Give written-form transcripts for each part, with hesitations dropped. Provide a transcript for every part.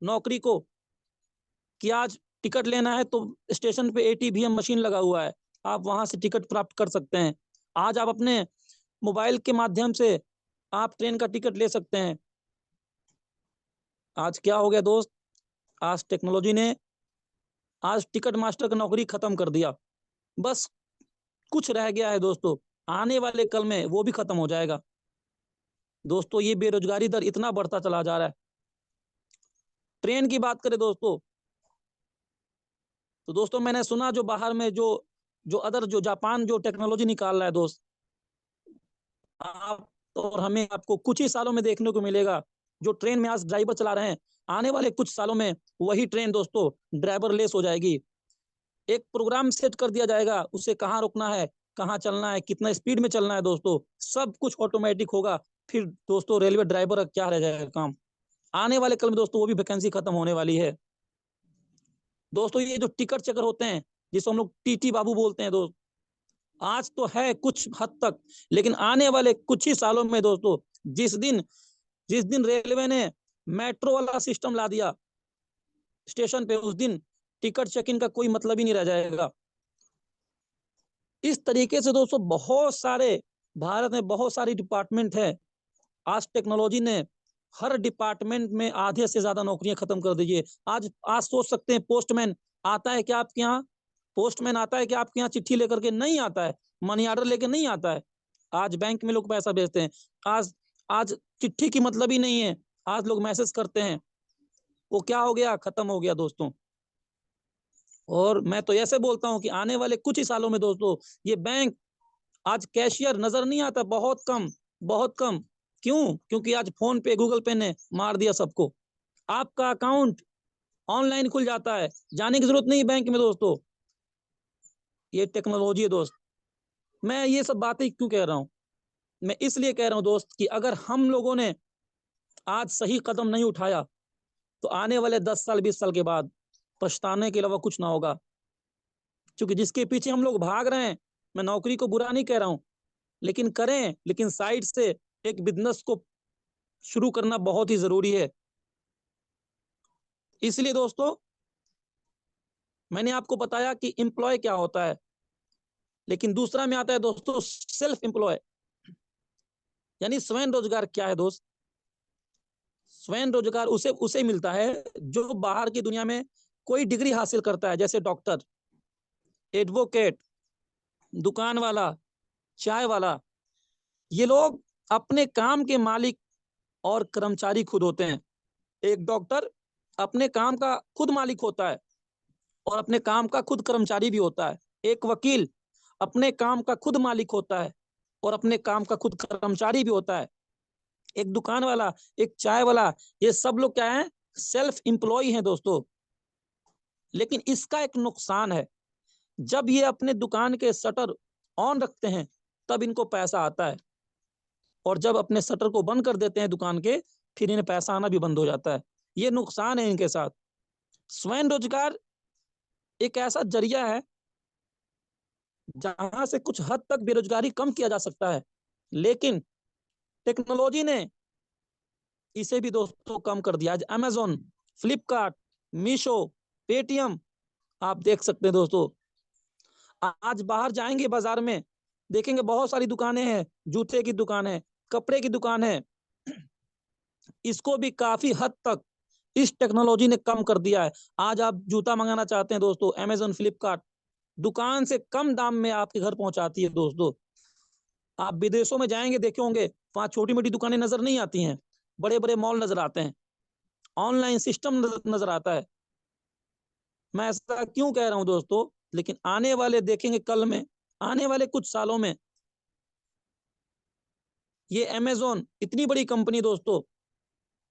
नौकरी को कि आज टिकट लेना है तो स्टेशन पे एटीवीएम मशीन लगा हुआ है, आप वहां से टिकट प्राप्त कर सकते हैं। आज आप अपने मोबाइल के माध्यम से आप ट्रेन का टिकट ले सकते हैं। आज क्या हो गया दोस्त, आज टेक्नोलॉजी ने आज टिकट मास्टर की नौकरी खत्म कर दिया। बस कुछ रह गया है दोस्तों, आने वाले कल में वो भी खत्म हो जाएगा। दोस्तों ये बेरोजगारी दर इतना बढ़ता चला जा रहा है। ट्रेन की बात करें दोस्तों, तो दोस्तों मैंने सुना जो बाहर में जो जापान जो टेक्नोलॉजी निकाल रहा है दोस्त, आप और हमें आपको कुछ ही सालों में देखने को मिलेगा। जो ट्रेन में आज ड्राइवर चला रहे हैं, आने वाले कुछ सालों में वही ट्रेन दोस्तों ड्राइवर लेस हो जाएगी। एक प्रोग्राम सेट कर दिया जाएगा, उसे कहाँ रुकना है, कहाँ चलना है, कितना स्पीड में चलना है दोस्तों, सब कुछ ऑटोमेटिक होगा। फिर दोस्तों रेलवे ड्राइवर का क्या रह जाएगा काम। आने वाले कल में दोस्तों वो भी वैकेंसी खत्म होने वाली है। दोस्तों ये जो टिकट चेकर होते हैं, जिसको हम लोग टीटी बाबू बोलते हैं दोस्त, आज तो है कुछ हद तक, लेकिन आने वाले कुछ ही सालों में दोस्तों, जिस दिन रेलवे ने मेट्रो वाला सिस्टम ला दिया स्टेशन पे, उस दिन टिकट चेक इन का कोई मतलब ही नहीं रह जाएगा। इस तरीके से दोस्तों बहुत सारे भारत में बहुत सारी डिपार्टमेंट है। आज टेक्नोलॉजी ने हर डिपार्टमेंट में आधे से ज्यादा नौकरियां खत्म कर दीजिए। आज आज सोच सकते हैं पोस्टमैन आता है क्या आपके यहाँ, पोस्टमैन आता है क्या आपके यहाँ चिट्ठी लेकर के, नहीं आता है। मनी ऑर्डर लेकर नहीं आता है। आज बैंक में लोग पैसा भेजते हैं। आज आज चिट्ठी की मतलब ही नहीं है, आज लोग मैसेज करते हैं। वो क्या हो गया, खत्म हो गया दोस्तों। और मैं तो ऐसे बोलता हूं कि आने वाले कुछ ही सालों में दोस्तों ये बैंक, आज कैशियर नजर नहीं आता, बहुत कम, बहुत कम। क्यों? क्योंकि आज फोन पे गूगल पे ने मार दिया सबको। आपका अकाउंट ऑनलाइन खुल जाता है, जाने की जरूरत नहीं बैंक में दोस्तों। ये टेक्नोलॉजी है दोस्त। मैं ये सब बातें क्यों कह रहा हूँ, मैं इसलिए कह रहा हूँ दोस्त कि अगर हम लोगों ने आज सही कदम नहीं उठाया तो आने वाले 10 साल 20 साल के बाद पछताने के अलावा कुछ ना होगा। क्योंकि जिसके पीछे हम लोग भाग रहे हैं, मैं नौकरी को बुरा नहीं कह रहा हूँ, लेकिन करें, लेकिन साइड से एक बिजनेस को शुरू करना बहुत ही जरूरी है। इसलिए दोस्तों मैंने आपको बताया कि एम्प्लॉय क्या होता है, लेकिन दूसरा में आता है दोस्तों सेल्फ एम्प्लॉय, यानी स्वयं रोजगार क्या है दोस्त। स्वयं रोजगार उसे उसे मिलता है जो बाहर की दुनिया में कोई डिग्री हासिल करता है, जैसे डॉक्टर, एडवोकेट, दुकान वाला, चाय वाला। ये लोग अपने काम के मालिक और कर्मचारी खुद होते हैं। एक डॉक्टर अपने काम का खुद मालिक होता है और अपने काम का खुद कर्मचारी भी होता है। एक वकील अपने काम का खुद मालिक होता है और अपने काम का खुद कर्मचारी भी होता है। एक दुकान वाला, एक चाय वाला, ये सब लोग क्या है, सेल्फ एम्प्लॉय हैं दोस्तों। लेकिन इसका एक नुकसान है, जब ये अपने दुकान के शटर ऑन रखते हैं तब इनको पैसा आता है, और जब अपने शटर को बंद कर देते हैं दुकान के, फिर इन्हें पैसा आना भी बंद हो जाता है। ये नुकसान है इनके साथ। स्वयं रोजगार एक ऐसा जरिया है जहां से कुछ हद तक बेरोजगारी कम किया जा सकता है, लेकिन टेक्नोलॉजी ने इसे भी दोस्तों कम कर दिया। आज अमेजोन, फ्लिपकार्ट, मीशो, पेटीएम, आप देख सकते हैं दोस्तों। आज बाहर जाएंगे बाजार में, देखेंगे बहुत सारी दुकानें हैं, जूते की दुकान है, कपड़े की दुकान है। इसको भी काफी हद तक इस टेक्नोलॉजी ने कम कर दिया है। आज आप जूता मंगाना चाहते हैं दोस्तों, अमेजोन, फ्लिपकार्ट दुकान से कम दाम में आपके घर पहुंचाती है दोस्तों। आप विदेशों में जाएंगे, देखे होंगे, वहां छोटी मोटी दुकानें नजर नहीं आती हैं, बड़े बड़े मॉल नजर आते हैं, ऑनलाइन सिस्टम नजर आता है। मैं ऐसा क्यों कह रहा हूं दोस्तों, लेकिन आने वाले देखेंगे कल में, आने वाले कुछ सालों में ये अमेजोन इतनी बड़ी कंपनी दोस्तों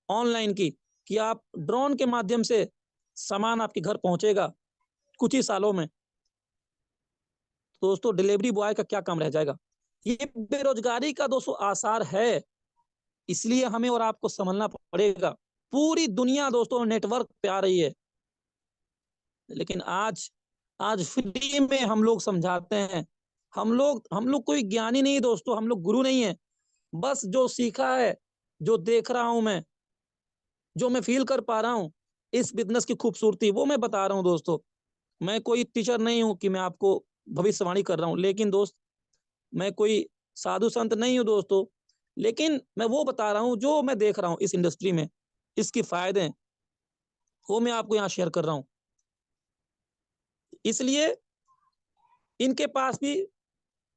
ऑनलाइन की, कि आप ड्रोन के माध्यम से सामान आपके घर पहुंचेगा कुछ ही सालों में। दोस्तों डिलीवरी बॉय का क्या काम रह जाएगा। ये बेरोजगारी का दोस्तों आसार है, इसलिए हमें और आपको समझना पड़ेगा। पूरी दुनिया दोस्तों नेटवर्क पे आ रही है, लेकिन आज आज फ्री में हम लोग समझाते हैं। हम लोग कोई ज्ञानी नहीं दोस्तों, हम लोग गुरु नहीं है। बस जो सीखा है, जो देख रहा हूं मैं, जो मैं फील कर पा रहा हूं, इस बिजनेस की खूबसूरती वो मैं बता रहा हूँ दोस्तों। मैं कोई टीचर नहीं हूँ कि मैं आपको भविष्यवाणी कर रहा हूँ, लेकिन दोस्त मैं कोई साधु संत नहीं हूँ दोस्तों, लेकिन मैं वो बता रहा हूँ जो मैं देख रहा हूँ इस इंडस्ट्री में, इसके फायदे वो मैं आपको यहाँ शेयर कर रहा हूँ। इसलिए इनके पास भी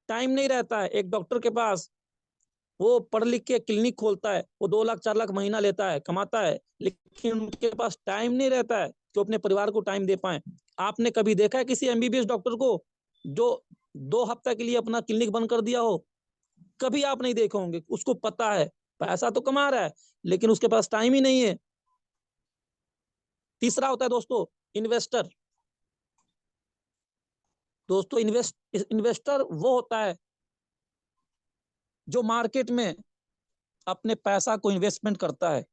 टाइम नहीं रहता है। एक डॉक्टर के पास, वो पढ़ लिख के क्लिनिक खोलता है, वो 2 लाख 4 लाख महीना लेता है, कमाता है, लेकिन उनके पास टाइम नहीं रहता है कि अपने परिवार को टाइम दे पाए। आपने कभी देखा है किसी एमबीबीएस डॉक्टर को जो 2 हफ्ते के लिए अपना क्लिनिक बंद कर दिया हो? कभी आप नहीं देखे होंगे। उसको पता है पैसा तो कमा रहा है, लेकिन उसके पास टाइम ही नहीं है। तीसरा होता है दोस्तों इन्वेस्टर। दोस्तों इन्वेस्टर वो होता है जो मार्केट में अपने पैसा को इन्वेस्टमेंट करता है,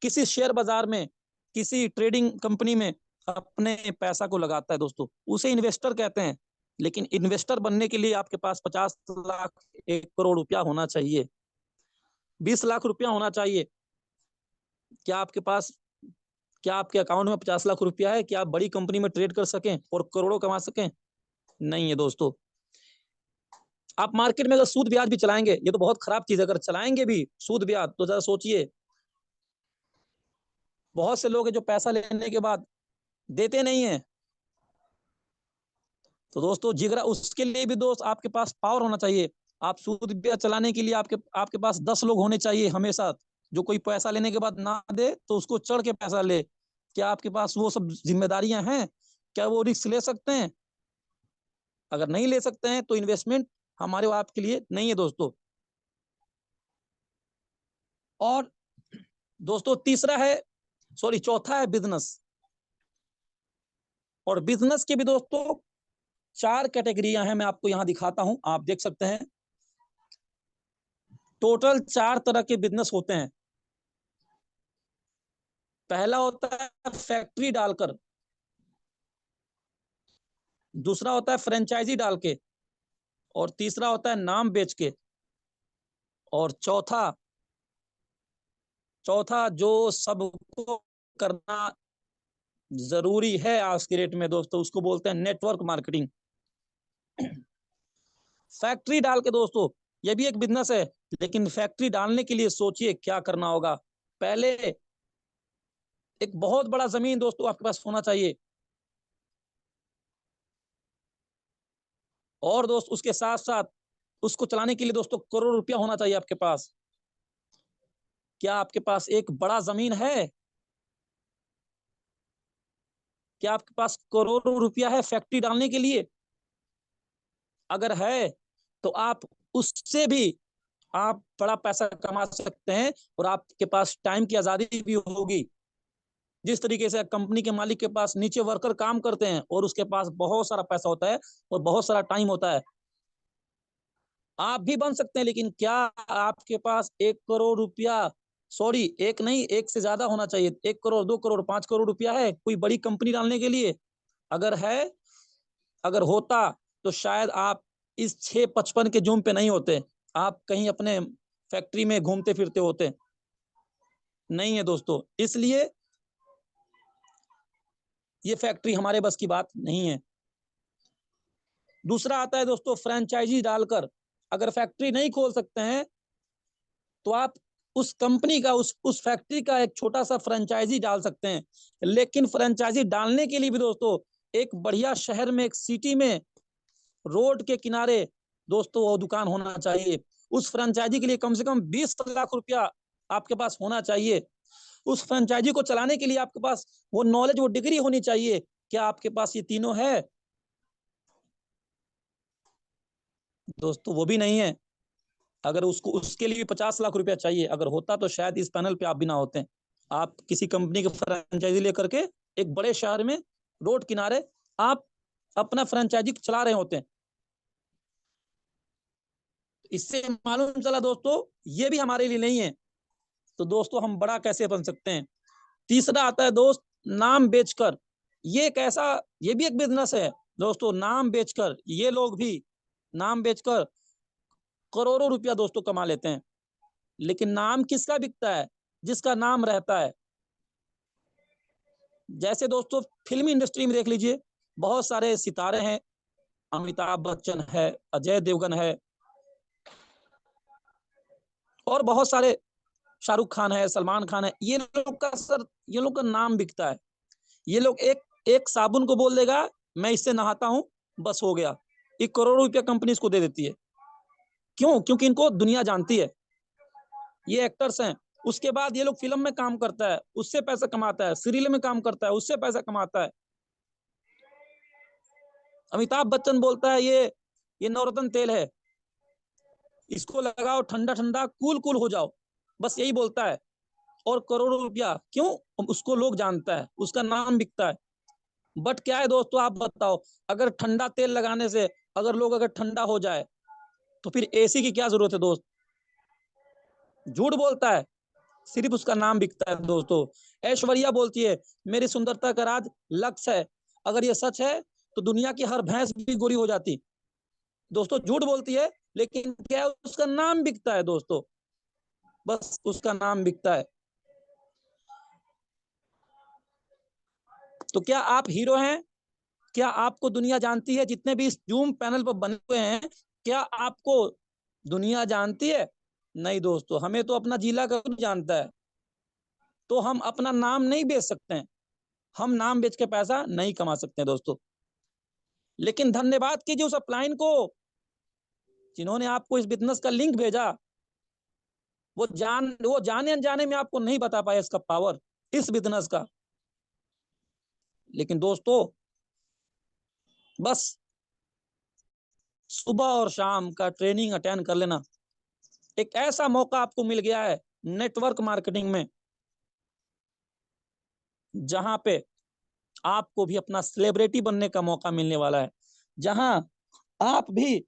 किसी शेयर बाजार में, किसी ट्रेडिंग कंपनी में अपने पैसा को लगाता है दोस्तों, उसे इन्वेस्टर कहते हैं। लेकिन इन्वेस्टर बनने के लिए आपके पास 50 लाख, 1 करोड़ रुपया होना चाहिए, 20 लाख रुपया होना चाहिए। क्या आपके पास, क्या आपके अकाउंट में 50 लाख रुपया है कि आप बड़ी कंपनी में ट्रेड कर सकें और करोड़ों कमा सकें? नहीं है दोस्तों। आप मार्केट में अगर सूद ब्याज भी चलाएंगे, ये तो बहुत खराब चीज है, अगर चलाएंगे भी सूद ब्याज तो जरा सोचिए। बहुत से लोग हैं जो पैसा लेने के बाद देते नहीं है। तो दोस्तों जिगरा, उसके लिए भी दोस्त आपके पास पावर होना चाहिए। आप सूद ब्याज चलाने के लिए आपके आपके पास 10 लोग होने चाहिए हमेशा। जो कोई पैसा लेने के बाद ना दे तो उसको चढ़ के पैसा ले। क्या आपके पास वो सब जिम्मेदारियां हैं? क्या वो रिस्क ले सकते हैं? अगर नहीं ले सकते हैं तो इन्वेस्टमेंट हमारे आपके लिए नहीं है दोस्तों। और दोस्तों तीसरा है, सॉरी चौथा है बिजनेस। और बिजनेस के भी दोस्तों 4 कैटेगरियां हैं, मैं आपको यहां दिखाता हूं, आप देख सकते हैं। टोटल 4 तरह के बिजनेस होते हैं। पहला होता है फैक्ट्री डालकर, दूसरा होता है फ्रेंचाइजी डाल के, और तीसरा होता है नाम बेच के, और चौथा चौथा जो सबको करना जरूरी है आज के डेट में दोस्तों, उसको बोलते हैं नेटवर्क मार्केटिंग। फैक्ट्री डाल के दोस्तों, ये भी एक बिजनेस है, लेकिन फैक्ट्री डालने के लिए सोचिए क्या करना होगा। पहले एक बहुत बड़ा जमीन दोस्तों आपके पास होना चाहिए, और दोस्त उसके साथ साथ उसको चलाने के लिए दोस्तों करोड़ रुपया होना चाहिए आपके पास। क्या आपके पास एक बड़ा जमीन है? क्या आपके पास करोड़ों रुपया है फैक्ट्री डालने के लिए? अगर है तो आप उससे भी आप बड़ा पैसा कमा सकते हैं, और आपके पास टाइम की आजादी भी होगी। जिस तरीके से कंपनी के मालिक के पास नीचे वर्कर काम करते हैं और उसके पास बहुत सारा पैसा होता है और बहुत सारा टाइम होता है, आप भी बन सकते हैं। लेकिन क्या आपके पास 1 करोड़ रुपया, सॉरी एक नहीं, एक से ज्यादा होना चाहिए, 1 करोड़, 2 करोड़, 5 करोड़ रुपया है कोई बड़ी कंपनी डालने के लिए? अगर है, अगर होता तो शायद आप इस 655 के जूम पे नहीं होते, आप कहीं अपने फैक्ट्री में घूमते फिरते होते। नहीं है दोस्तों, इसलिए ये फैक्ट्री हमारे बस की बात नहीं है। दूसरा आता है दोस्तों फ्रेंचाइजी डालकर। अगर फैक्ट्री नहीं खोल सकते हैं तो आप उस कंपनी का, उस फैक्ट्री का एक छोटा सा फ्रेंचाइजी डाल सकते हैं। लेकिन फ्रेंचाइजी डालने के लिए भी दोस्तों एक बढ़िया शहर में, एक सिटी में, रोड के किनारे दोस्तों वो दुकान होना चाहिए। उस फ्रेंचाइजी के लिए कम से कम 20 लाख रुपया आपके पास होना चाहिए। उस फ्रेंचाइजी को चलाने के लिए आपके पास वो नॉलेज, वो डिग्री होनी चाहिए। क्या आपके पास ये तीनों है? दोस्तों वो भी नहीं है। अगर उसको, उसके लिए 50 लाख रुपया चाहिए, अगर होता तो शायद इस पैनल पे आप भी ना होते। आप किसी कंपनी की फ्रेंचाइजी लेकर के एक बड़े शहर में, रोड किनारे आप अपना फ्रेंचाइजी चला रहे होते हैं। इससे मालूम चला दोस्तों ये भी हमारे लिए नहीं है। तो दोस्तों हम बड़ा कैसे बन सकते हैं? तीसरा आता है दोस्त नाम बेचकर। ये एक ऐसा, ये भी एक बिजनेस है दोस्तों, नाम बेचकर ये लोग भी नाम बेचकर करोड़ों रुपया दोस्तों कमा लेते हैं। लेकिन नाम किसका बिकता है? जिसका नाम रहता है। जैसे दोस्तों फिल्मी इंडस्ट्री में देख लीजिए, बहुत सारे सितारे हैं, अमिताभ बच्चन है, अजय देवगन है, और बहुत सारे, शाहरुख खान है, सलमान खान है। ये लोग का नाम बिकता है। ये लोग एक एक साबुन को बोल देगा मैं इससे नहाता हूं, बस हो गया, 1 करोड़ रुपया कंपनी इसको दे देती है। क्यों? क्योंकि इनको दुनिया जानती है। ये एक्टर्स हैं, उसके बाद ये लोग फिल्म में काम करता है, उससे पैसा कमाता है, सीरियल में काम करता है, उससे पैसा कमाता है। अमिताभ बच्चन बोलता है ये नवरत्न तेल है, इसको लगाओ, ठंडा ठंडा कूल कूल हो जाओ, बस यही बोलता है। और करोड़ों रुपया, क्यों? उसको लोग जानता है, उसका नाम बिकता है। बट क्या है दोस्तों, आप बताओ, अगर ठंडा तेल लगाने से अगर लोग अगर ठंडा हो जाए तो फिर एसी की क्या जरूरत है दोस्त? झूठ बोलता है, सिर्फ उसका नाम बिकता है दोस्तों। ऐश्वर्या बोलती है मेरी सुंदरता का राज लक्स है, अगर ये सच है तो दुनिया की हर भैंस भी गोरी हो जाती। दोस्तों झूठ बोलती है, लेकिन क्या है, उसका नाम बिकता है दोस्तों, बस उसका नाम बिकता है। तो क्या आप हीरो हैं? क्या आपको दुनिया जानती है? जितने भी इस जूम पैनल पर बने हुए हैं, क्या आपको दुनिया जानती है? नहीं दोस्तों, हमें तो अपना जिला का जानता है। तो हम अपना नाम नहीं बेच सकते हैं, हम नाम बेच के पैसा नहीं कमा सकते हैं दोस्तों। लेकिन धन्यवाद कीजिए उस अपलाइन को जिन्होंने आपको इस बिजनेस का लिंक भेजा। वो जाने अनजाने में आपको नहीं बता पाया इसका पावर, इस बिजनेस का। लेकिन दोस्तों बस सुबह और शाम का ट्रेनिंग अटेंड कर लेना, एक ऐसा मौका आपको मिल गया है नेटवर्क मार्केटिंग में, जहां पे आपको भी अपना सेलिब्रिटी बनने का मौका मिलने वाला है, जहां आप भी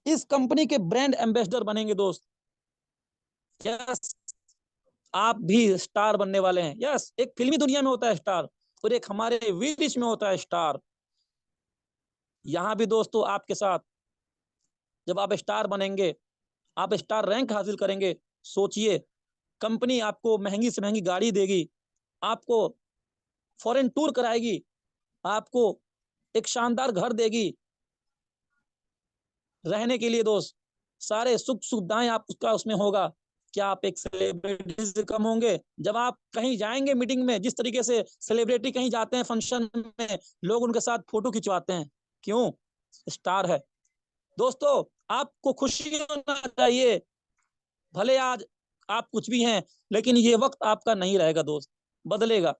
इस कंपनी के ब्रांड एम्बेसडर बनेंगे दोस्त। यस, आप भी स्टार बनने वाले हैं। यस, एक फिल्मी दुनिया में होता है स्टार, और एक हमारे विदेश में होता है स्टार। यहां भी दोस्तों आपके साथ जब आप स्टार बनेंगे, आप स्टार रैंक हासिल करेंगे, सोचिए, कंपनी आपको महंगी से महंगी गाड़ी देगी, आपको फॉरेन टूर कराएगी, आपको एक शानदार घर देगी रहने के लिए दोस्त, सारे सुख सुविधाएं आपका उसमें होगा। क्या आप एक सेलिब्रिटी से कम होंगे? जब आप कहीं जाएंगे मीटिंग में, जिस तरीके से सेलिब्रिटी कहीं जाते हैं फंक्शन में, लोग उनके साथ फोटो खिंचवाते हैं, क्यों? स्टार है दोस्तों। आपको खुशी होना चाहिए, भले आज आप कुछ भी हैं, लेकिन ये वक्त आपका नहीं रहेगा दोस्त, बदलेगा।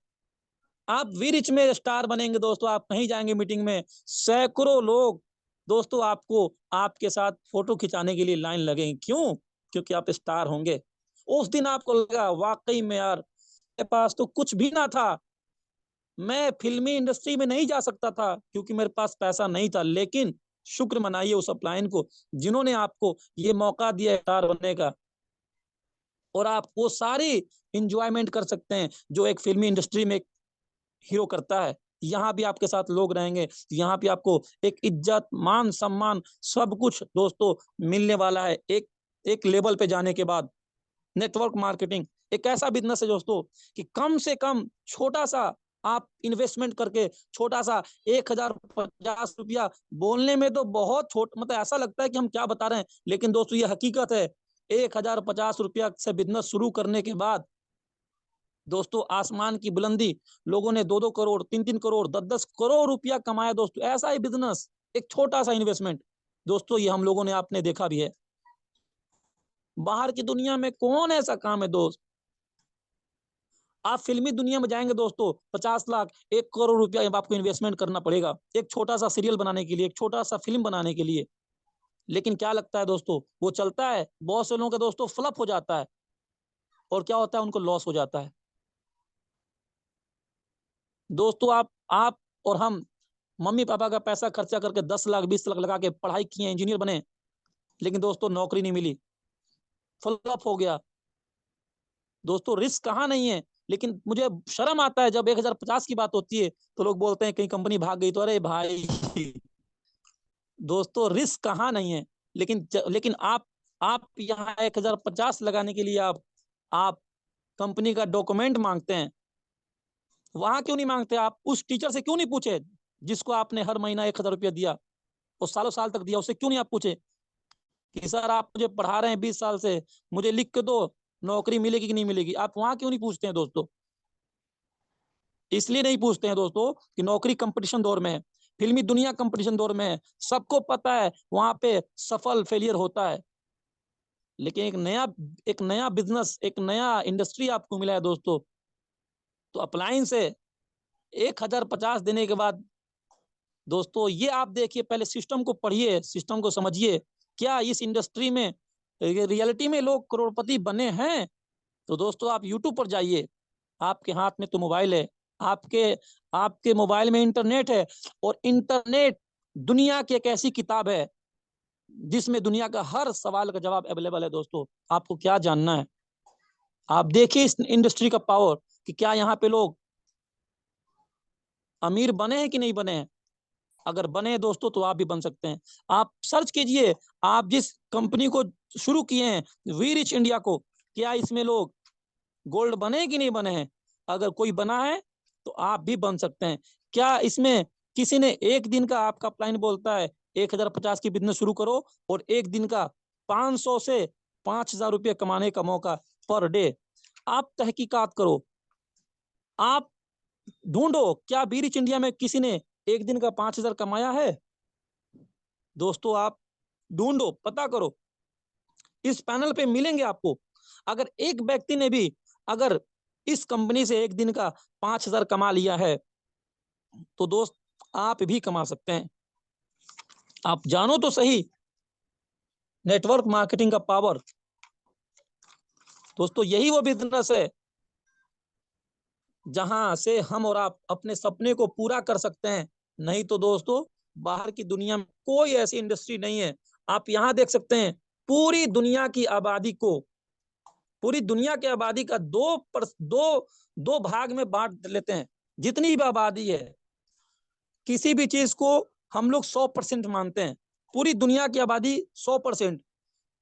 आप वी रिच में स्टार बनेंगे दोस्तों, आप कहीं जाएंगे मीटिंग में, सैकड़ों लोग दोस्तों आपको, आपके साथ फोटो खिंचाने के लिए लाइन लगेंगे, क्यों? क्योंकि आप स्टार होंगे। उस दिन आपको लगा वाकई में यार, मेरे पास तो कुछ भी ना था, मैं फिल्मी इंडस्ट्री में नहीं जा सकता था क्योंकि मेरे पास पैसा नहीं था। लेकिन शुक्र मनाइए उस अपलाइन को जिन्होंने आपको ये मौका दिया स्टार बनने का, और आप वो सारी इंजॉयमेंट कर सकते हैं जो एक फिल्मी इंडस्ट्री में हीरो करता है। यहाँ भी आपके साथ लोग रहेंगे, यहाँ भी आपको एक इज्जत, मान सम्मान, सब कुछ दोस्तों मिलने वाला है एक एक लेवल पे जाने के बाद। नेटवर्क मार्केटिंग एक ऐसा बिजनेस है दोस्तों कि कम से कम छोटा सा आप इन्वेस्टमेंट करके, छोटा सा 1,050 रुपया, बोलने में तो बहुत छोट, मतलब ऐसा लगता है कि हम क्या बता रहे हैं, लेकिन दोस्तों ये हकीकत है। 1,050 रुपया से बिजनेस शुरू करने के बाद दोस्तों आसमान की बुलंदी, लोगों ने 2-2 करोड़, 3-3 करोड़, 10-10 करोड़ रुपया कमाया दोस्तों। ऐसा ही बिजनेस, एक छोटा सा इन्वेस्टमेंट दोस्तों, ये हम लोगों ने आपने देखा भी है। बाहर की दुनिया में कौन ऐसा काम है दोस्त? आप फिल्मी दुनिया में जाएंगे दोस्तों, 50 लाख, 1 करोड़ रुपया आपको इन्वेस्टमेंट करना पड़ेगा एक छोटा सा सीरियल बनाने के लिए, एक छोटा सा फिल्म बनाने के लिए। लेकिन क्या लगता है दोस्तों, वो चलता है? बहुत से लोगों का दोस्तों फ्लॉप हो जाता है, और क्या होता है, उनको लॉस हो जाता है। दोस्तों आप और हम मम्मी पापा का पैसा खर्चा करके 10 लाख 20 लाख लगा के पढ़ाई किए, इंजीनियर बने, लेकिन दोस्तों नौकरी नहीं मिली, फ्लॉप हो गया। दोस्तों रिस्क कहाँ नहीं है। लेकिन मुझे शर्म आता है जब 1,050 की बात होती है तो लोग बोलते हैं कहीं कंपनी भाग गई तो, अरे भाई दोस्तों रिस्क कहाँ नहीं है। लेकिन आप यहाँ 1,050 लगाने के लिए आप कंपनी का डॉक्यूमेंट मांगते हैं, वहां क्यों नहीं मांगते आप? उस टीचर से क्यों नहीं पूछे जिसको आपने हर महीना 1,000 रुपया दिया और सालों साल तक दिया, उससे क्यों नहीं आप पूछे कि सर आप मुझे पढ़ा रहे हैं 20 साल से, मुझे लिख के दो, नौकरी मिलेगी कि नहीं मिलेगी? आप वहां क्यों नहीं पूछते हैं दोस्तों? इसलिए नहीं पूछते हैं दोस्तों कि नौकरी कंपटीशन दौर में है, फिल्मी दुनिया कंपटीशन दौर में है, सबको पता है वहां पे सफल फेलियर होता है। लेकिन एक नया बिजनेस, एक नया इंडस्ट्री आपको मिला है दोस्तों, तो अप्लायंस से 1,050 देने के बाद दोस्तों ये आप देखिए, पहले सिस्टम को पढ़िए, सिस्टम को समझिए, क्या इस इंडस्ट्री में रियलिटी में लोग करोड़पति बने हैं? तो दोस्तों आप यूट्यूब पर जाइए, आपके हाथ में तो मोबाइल है, आपके आपके मोबाइल में इंटरनेट है, और इंटरनेट दुनिया की एक ऐसी किताब है जिसमें दुनिया का हर सवाल का जवाब अवेलेबल है। दोस्तों आपको क्या जानना है? आप देखिए इस इंडस्ट्री का पावर, कि क्या यहाँ पे लोग अमीर बने हैं कि नहीं बने हैं। अगर बने हैं दोस्तों तो आप भी बन सकते हैं। आप सर्च कीजिए, आप जिस कंपनी को शुरू किए हैं वी रिच इंडिया को, क्या इसमें लोग गोल्ड बने हैं कि नहीं बने हैं? अगर कोई बना है तो आप भी बन सकते हैं। क्या इसमें किसी ने एक दिन का, आपका प्लान बोलता है 1,050 की बिजनेस शुरू करो और एक दिन का 500 से 5,000 रुपये कमाने का मौका पर डे, आप तहकीकात करो, आप ढूंढो, क्या बी रिच इंडिया में किसी ने एक दिन का 5,000 कमाया है? दोस्तों आप ढूंढो, पता करो, इस पैनल पे मिलेंगे आपको। अगर एक व्यक्ति ने भी अगर इस कंपनी से एक दिन का 5,000 कमा लिया है तो दोस्त आप भी कमा सकते हैं। आप जानो तो सही नेटवर्क मार्केटिंग का पावर। दोस्तों यही वो बिजनेस है जहां से हम और आप अपने सपने को पूरा कर सकते हैं। नहीं तो दोस्तों बाहर की दुनिया में कोई ऐसी इंडस्ट्री नहीं है। आप यहां देख सकते हैं, पूरी दुनिया की आबादी को, पूरी दुनिया की आबादी का दो भाग में बांट लेते हैं। जितनी भी आबादी है, किसी भी चीज को हम लोग 100% मानते हैं। पूरी दुनिया की आबादी 100%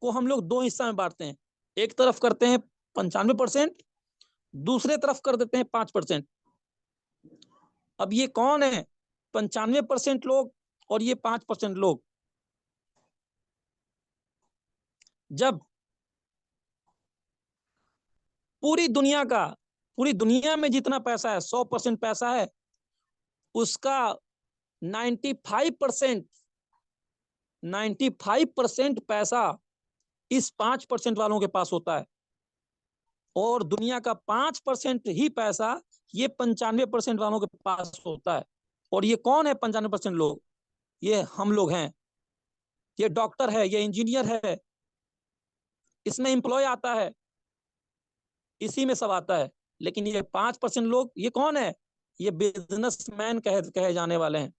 को हम लोग दो हिस्सा में बांटते हैं। एक तरफ करते हैं 95%, दूसरे तरफ कर देते हैं 5%। अब ये कौन है 95% लोग और ये 5% लोग? जब पूरी दुनिया में जितना पैसा है, 100% पैसा है, उसका 95% 95% पैसा इस 5% वालों के पास होता है, और दुनिया का 5% ही पैसा ये 95% वालों के पास होता है। और ये कौन है 95% लोग? ये हम लोग हैं। ये डॉक्टर है, ये इंजीनियर है, इसमें एम्प्लॉय आता है, इसी में सब आता है। लेकिन ये 5% लोग, ये कौन है? ये बिजनेसमैन कहे जाने वाले हैं।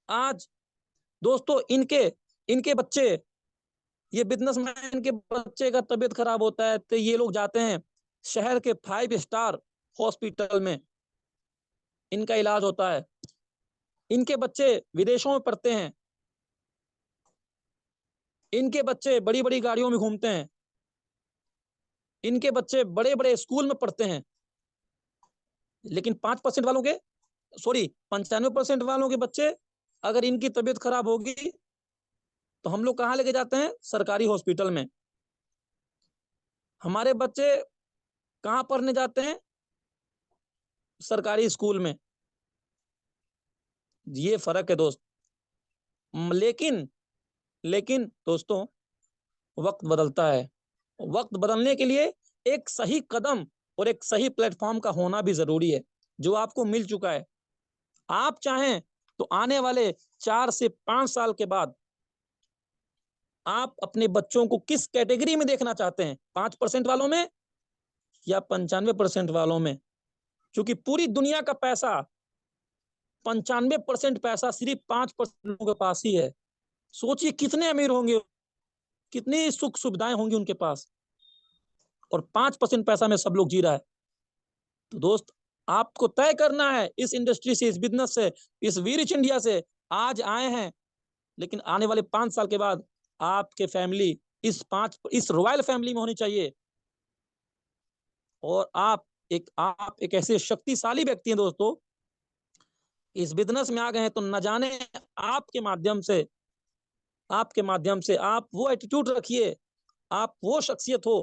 आज दोस्तों इनके इनके बच्चे, ये बिजनेसमैन के बच्चे का तबीयत खराब होता है तो ये लोग जाते हैं शहर के 5 स्टार हॉस्पिटल में, इनका इलाज होता है। इनके बच्चे विदेशों में पढ़ते हैं, इनके बच्चे बड़ी बड़ी गाड़ियों में घूमते हैं, इनके बच्चे बड़े बड़े स्कूल में पढ़ते हैं। लेकिन 5% वालों के, सॉरी 95% वालों के बच्चे, अगर इनकी तबीयत खराब होगी तो हम लोग कहाँ लेके जाते हैं? सरकारी हॉस्पिटल में। हमारे बच्चे कहाँ पढ़ने जाते हैं? सरकारी स्कूल में। ये फर्क है दोस्त। लेकिन लेकिन दोस्तों वक्त बदलता है। वक्त बदलने के लिए एक सही कदम और एक सही प्लेटफॉर्म का होना भी जरूरी है, जो आपको मिल चुका है। आप चाहें तो आने वाले 4 से 5 साल के बाद आप अपने बच्चों को किस कैटेगरी में देखना चाहते हैं? 5% वालों में या 95% वालों में? क्योंकि पूरी दुनिया का पैसा, 95% पैसा सिर्फ 5% लोगों के पास ही है। सोचिए कितने अमीर होंगे, कितनी सुख सुविधाएं होंगी उनके पास, और 5% पैसा में सब लोग जी रहा है। तो दोस्त आपको तय करना है, इस इंडस्ट्री से, इस बिजनेस से, इस वी रिच इंडिया से आज आए हैं, लेकिन आने वाले 5 साल के बाद आपके फैमिली इस रॉयल फैमिली में होनी चाहिए, और आप आप एक ऐसे शक्तिशाली व्यक्ति हैं दोस्तों, इस बिजनेस में आ गए हैं तो न जाने आपके माध्यम से आप वो एटीट्यूड रखिए, आप वो शख्सियत हो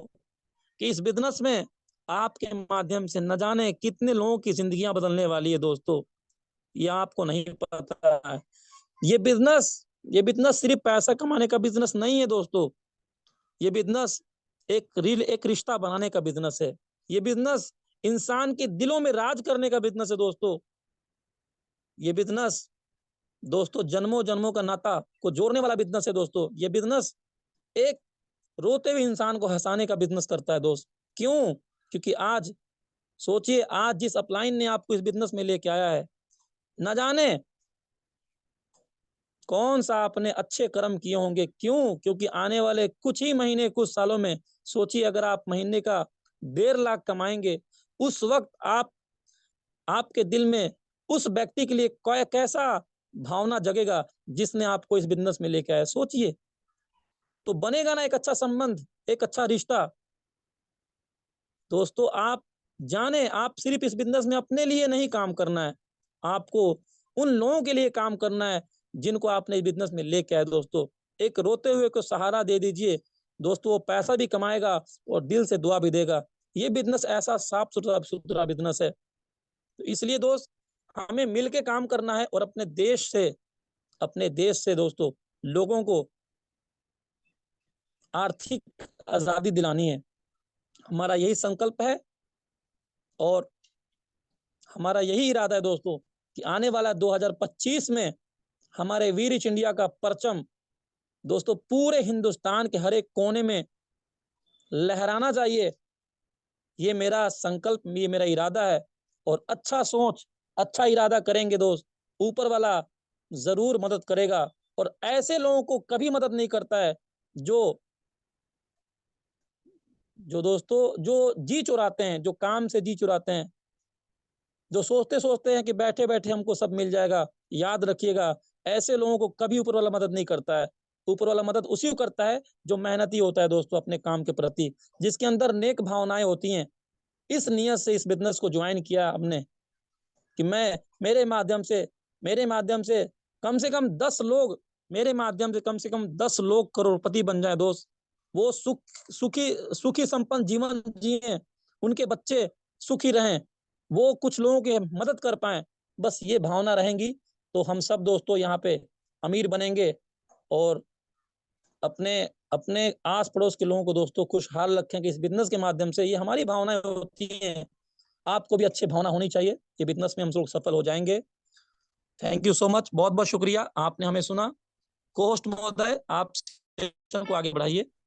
कि इस बिजनेस में आपके माध्यम से न जाने कितने लोगों की जिंदगियां बदलने वाली है दोस्तों, ये आपको नहीं पता है। ये बिजनेस ये बिजनेस सिर्फ पैसा कमाने का बिजनेस नहीं है दोस्तों, ये बिजनेस एक रिश्ता बनाने का बिजनेस है। ये बिजनेस इंसान के दिलों में राज करने का बिजनेस है दोस्तों। ये बिजनेस दोस्तों जन्मों जन्मों का नाता को जोड़ने वाला बिजनेस है दोस्तों। ये बिजनेस एक रोते हुए इंसान को हंसाने का बिजनेस करता है दोस्त। क्यों? क्योंकि आज सोचिए, आज जिस अपलाइन ने आपको इस बिजनेस में लेके आया है, न जाने कौन सा आपने अच्छे कर्म किए होंगे। क्यों? क्योंकि आने वाले कुछ ही महीने, कुछ सालों में सोचिए, अगर आप महीने का 1.5 लाख कमाएंगे, उस वक्त आपके दिल में उस व्यक्ति के लिए कैसा भावना जगेगा जिसने आपको इस बिजनेस में लेके आया। सोचिए, तो बनेगा ना एक अच्छा संबंध, एक अच्छा रिश्ता। दोस्तों आप जाने, आप सिर्फ इस बिजनेस में अपने लिए नहीं काम करना है, आपको उन लोगों के लिए काम करना है जिनको आपने इस बिजनेस में लेके आए दोस्तों। एक रोते हुए को सहारा दे दीजिए दोस्तों, वो पैसा भी कमाएगा और दिल से दुआ भी देगा। ये बिजनेस ऐसा साफ सुथरा सुथरा बिजनेस है। तो इसलिए दोस्त, हमें मिलके काम करना है और अपने देश से दोस्तों लोगों को आर्थिक आजादी दिलानी है। हमारा यही संकल्प है और हमारा यही इरादा है दोस्तों कि आने वाला 2025 में हमारे वीर इच इंडिया का परचम दोस्तों पूरे हिंदुस्तान के हर एक कोने में लहराना चाहिए। ये मेरा संकल्प, ये मेरा इरादा है। और अच्छा सोच, अच्छा इरादा करेंगे दोस्त, ऊपर वाला जरूर मदद करेगा। और ऐसे लोगों को कभी मदद नहीं करता है जो जो दोस्तों जो जी चुराते हैं, जो काम से जी चुराते हैं, जो सोचते सोचते हैं कि बैठे बैठे हमको सब मिल जाएगा। याद रखिएगा, ऐसे लोगों को कभी ऊपर वाला मदद नहीं करता है। ऊपर वाला मदद उसी को करता है जो मेहनती होता है दोस्तों अपने काम के प्रति, जिसके अंदर नेक भावनाएं होती हैं। इस नियत से इस बिजनेस को ज्वाइन किया हमने कि मैं मेरे माध्यम से कम 10 लोग मेरे माध्यम से कम 10 लोग करोड़पति बन जाए दोस्त। वो सुखी सुखी संपन्न जीवन जिए, उनके बच्चे सुखी रहें, वो कुछ लोगों की मदद कर पाए। बस ये भावना रहेंगी तो हम सब दोस्तों यहाँ पे अमीर बनेंगे और अपने अपने आस पड़ोस के लोगों को दोस्तों खुशहाल रखेंगे इस बिजनेस के माध्यम से। ये हमारी भावनाएं होती हैं। आपको भी अच्छी भावना होनी चाहिए कि बिजनेस में हम लोग सफल हो जाएंगे। थैंक यू सो मच, बहुत बहुत शुक्रिया, आपने हमें सुना। को होस्ट महोदय, आप सेशन को आगे बढ़ाइए।